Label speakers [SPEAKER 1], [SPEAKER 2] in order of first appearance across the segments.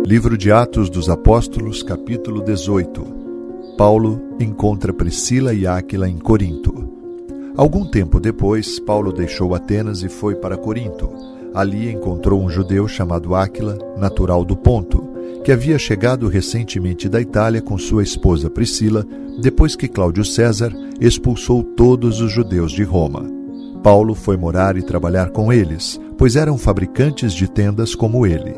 [SPEAKER 1] Livro de Atos dos Apóstolos, capítulo 18. Paulo encontra Priscila e Áquila em Corinto. Algum tempo depois, Paulo deixou Atenas e foi para Corinto. Ali encontrou um judeu chamado Áquila, natural do Ponto, que havia chegado recentemente da Itália com sua esposa Priscila, depois que Cláudio César expulsou todos os judeus de Roma. Paulo foi morar e trabalhar com eles, pois eram fabricantes de tendas como ele.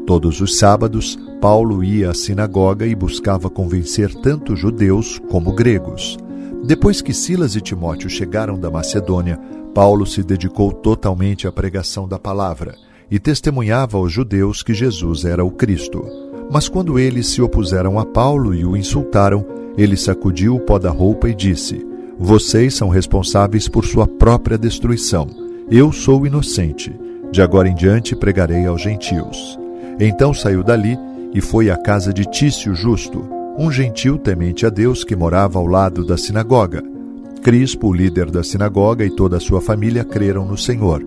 [SPEAKER 1] Todos os sábados, Paulo ia à sinagoga e buscava convencer tanto judeus como gregos. Depois que Silas e Timóteo chegaram da Macedônia, Paulo se dedicou totalmente à pregação da palavra e testemunhava aos judeus que Jesus era o Cristo. Mas quando eles se opuseram a Paulo e o insultaram, ele sacudiu o pó da roupa e disse: "Vocês são responsáveis por sua própria destruição. Eu sou inocente. De agora em diante pregarei aos gentios." Então saiu dali e foi à casa de Tício Justo, um gentil temente a Deus que morava ao lado da sinagoga. Crispo, o líder da sinagoga, e toda a sua família creram no Senhor.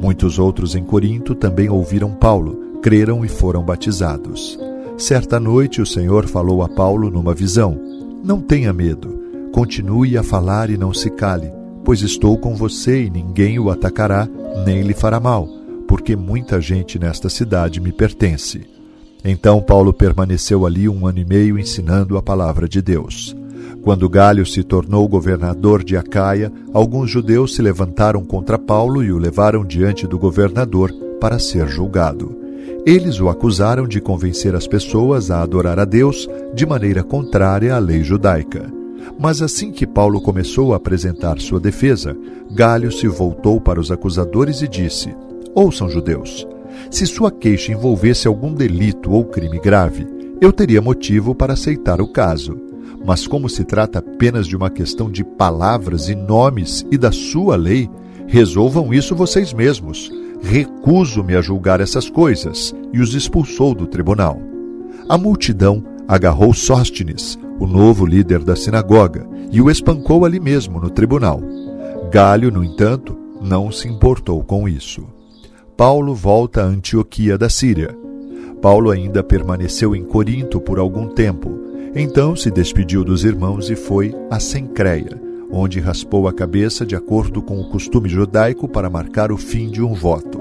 [SPEAKER 1] Muitos outros em Corinto também ouviram Paulo, creram e foram batizados. Certa noite o Senhor falou a Paulo numa visão: "Não tenha medo. Continue a falar e não se cale, pois estou com você e ninguém o atacará, nem lhe fará mal, porque muita gente nesta cidade me pertence." Então Paulo permaneceu ali 1 ano e meio ensinando a palavra de Deus. Quando Gálio se tornou governador de Acaia, alguns judeus se levantaram contra Paulo e o levaram diante do governador para ser julgado. Eles o acusaram de convencer as pessoas a adorar a Deus de maneira contrária à lei judaica. Mas assim que Paulo começou a apresentar sua defesa, Gálio se voltou para os acusadores e disse: "Ouçam, judeus, se sua queixa envolvesse algum delito ou crime grave, eu teria motivo para aceitar o caso. Mas como se trata apenas de uma questão de palavras e nomes e da sua lei, resolvam isso vocês mesmos. Recuso-me a julgar essas coisas", e os expulsou do tribunal. A multidão agarrou Sóstenes, o novo líder da sinagoga, e o espancou ali mesmo no tribunal. Gálio, no entanto, não se importou com isso. Paulo volta a Antioquia da Síria. Paulo ainda permaneceu em Corinto por algum tempo. Então se despediu dos irmãos e foi a Cencreia, onde raspou a cabeça de acordo com o costume judaico para marcar o fim de um voto.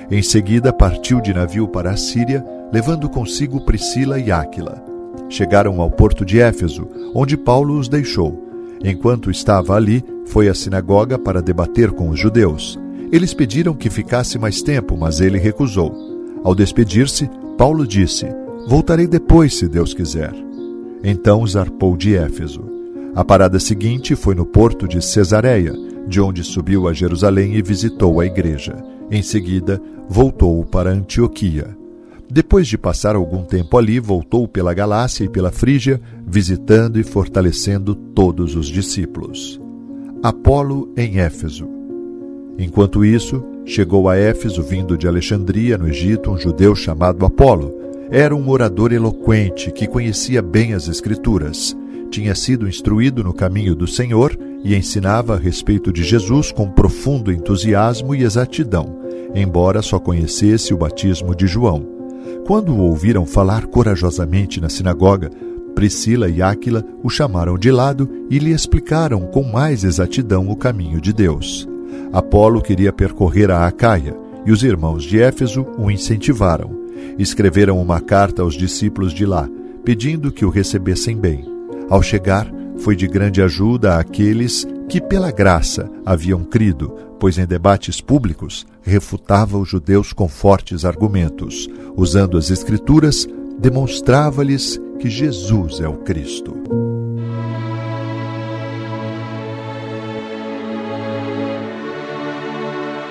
[SPEAKER 1] Em seguida partiu de navio para a Síria, levando consigo Priscila e Áquila. Chegaram ao porto de Éfeso, onde Paulo os deixou. Enquanto estava ali, foi à sinagoga para debater com os judeus. Eles pediram que ficasse mais tempo, mas ele recusou. Ao despedir-se, Paulo disse: "Voltarei depois, se Deus quiser." Então zarpou de Éfeso. A parada seguinte foi no porto de Cesareia, de onde subiu a Jerusalém e visitou a igreja. Em seguida, voltou para Antioquia. Depois de passar algum tempo ali, voltou pela Galácia e pela Frígia, visitando e fortalecendo todos os discípulos. Apolo em Éfeso. Enquanto isso, chegou a Éfeso, vindo de Alexandria, no Egito, um judeu chamado Apolo. Era um orador eloquente que conhecia bem as Escrituras. Tinha sido instruído no caminho do Senhor e ensinava a respeito de Jesus com profundo entusiasmo e exatidão, embora só conhecesse o batismo de João. Quando o ouviram falar corajosamente na sinagoga, Priscila e Áquila o chamaram de lado e lhe explicaram com mais exatidão o caminho de Deus. Apolo queria percorrer a Acaia, e os irmãos de Éfeso o incentivaram. Escreveram uma carta aos discípulos de lá, pedindo que o recebessem bem. Ao chegar, foi de grande ajuda àqueles que, pela graça, haviam crido, pois em debates públicos refutava os judeus com fortes argumentos. Usando as Escrituras, demonstrava-lhes que Jesus é o Cristo.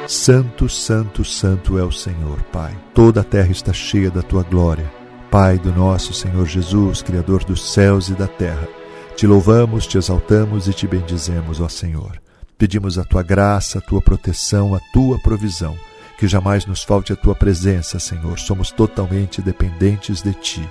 [SPEAKER 1] Santo, santo, santo é o Senhor, Pai. Toda a terra está cheia da Tua glória. Pai do nosso Senhor Jesus, Criador dos céus e da terra, te louvamos, te exaltamos e te bendizemos, ó Senhor. Pedimos a Tua graça, a Tua proteção, a Tua provisão. Que jamais nos falte a Tua presença, Senhor. Somos totalmente dependentes de Ti.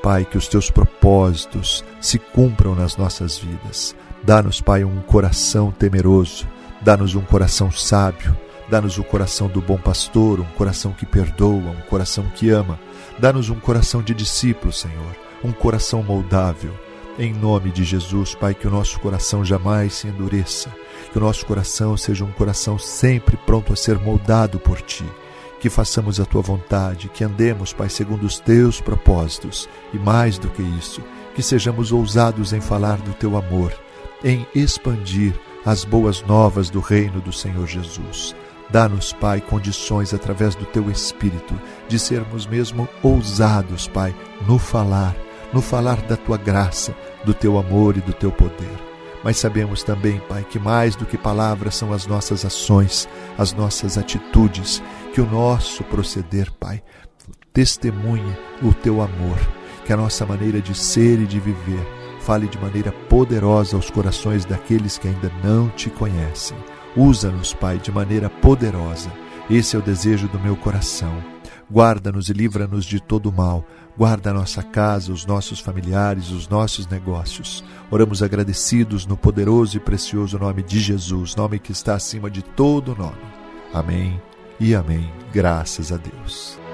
[SPEAKER 1] Pai, que os Teus propósitos se cumpram nas nossas vidas. Dá-nos, Pai, um coração temeroso. Dá-nos um coração sábio. Dá-nos o coração do bom pastor, um coração que perdoa, um coração que ama. Dá-nos um coração de discípulo, Senhor, um coração moldável. Em nome de Jesus, Pai, que o nosso coração jamais se endureça, que o nosso coração seja um coração sempre pronto a ser moldado por Ti, que façamos a Tua vontade, que andemos, Pai, segundo os Teus propósitos, e mais do que isso, que sejamos ousados em falar do Teu amor, em expandir as boas novas do reino do Senhor Jesus. Dá-nos, Pai, condições através do Teu Espírito de sermos mesmo ousados, Pai, no falar da Tua graça, do Teu amor e do Teu poder. Mas sabemos também, Pai, que mais do que palavras são as nossas ações, as nossas atitudes, que o nosso proceder, Pai, testemunhe o Teu amor, que a nossa maneira de ser e de viver fale de maneira poderosa aos corações daqueles que ainda não Te conhecem. Usa-nos, Pai, de maneira poderosa. Esse é o desejo do meu coração. Guarda-nos e livra-nos de todo o mal. Guarda a nossa casa, os nossos familiares, os nossos negócios. Oramos agradecidos no poderoso e precioso nome de Jesus, nome que está acima de todo nome. Amém e amém. Graças a Deus.